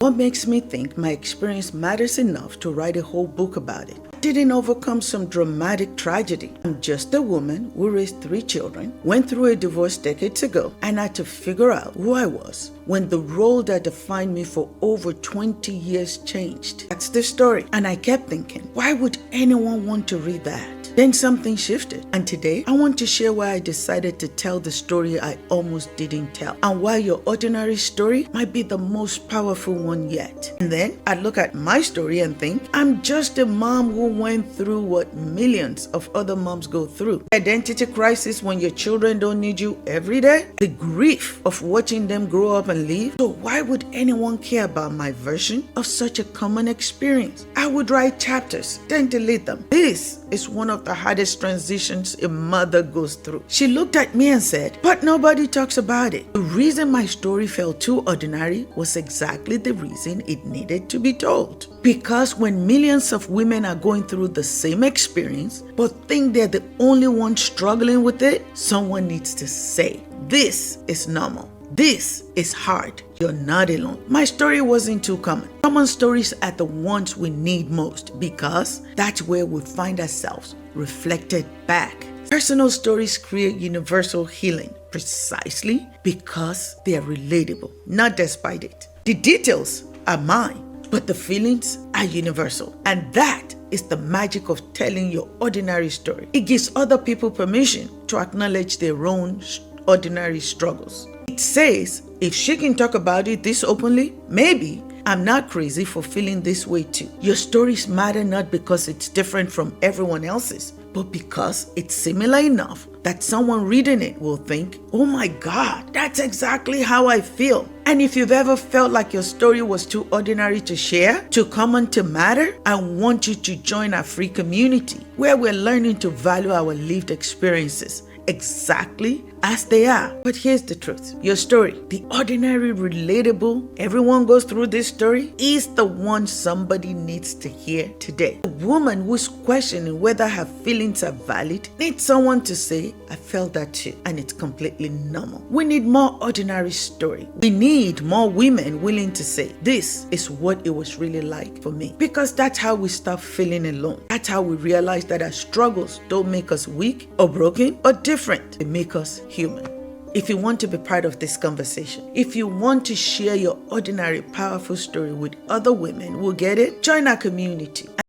What makes me think my experience matters enough to write a whole book about it? I didn't overcome some dramatic tragedy. I'm just a woman who raised 3 children, went through a divorce decades ago, and had to figure out who I was when the role that defined me for over 20 years changed. That's the story. And I kept thinking, why would anyone want to read that? Then something shifted, and today I want to share why I decided to tell the story I almost didn't tell, and why your ordinary story might be the most powerful one yet. And then I look at my story and think, I'm just a mom who went through what millions of other moms go through. Identity crisis when your children don't need you every day, the grief of watching them grow up and leave. So why would anyone care about my version of such a common experience? I would write chapters, then delete them. This is one of the hardest transitions a mother goes through. She looked at me and said, but nobody talks about it. The reason my story felt too ordinary was exactly the reason it needed to be told. Because when millions of women are going through the same experience, but think they're the only ones struggling with it, someone needs to say, this is normal. This is hard. You're not alone. My story wasn't too common. Common stories are the ones we need most because that's where we find ourselves reflected back. Personal stories create universal healing precisely because they are relatable, not despite it. The details are mine, but the feelings are universal. And that is the magic of telling your ordinary story. It gives other people permission to acknowledge their own ordinary struggles. It says, if she can talk about it this openly, maybe I'm not crazy for feeling this way too. Your stories matter not because it's different from everyone else's, but because it's similar enough that someone reading it will think, oh my God, that's exactly how I feel. And if you've ever felt like your story was too ordinary to share, too common to matter, I want you to join our free community where we're learning to value our lived experiences exactly as they are. But here's the truth. Your story, the ordinary, relatable, everyone goes through this story, is the one somebody needs to hear today. A woman who's questioning whether her feelings are valid needs someone to say, I felt that too, and it's completely normal. We need more ordinary story. We need more women willing to say, this is what it was really like for me. Because that's how we stop feeling alone. That's how we realize that our struggles don't make us weak or broken or different. They make us human. If you want to be part of this conversation, if you want to share your ordinary, powerful story with other women who get it, join our community.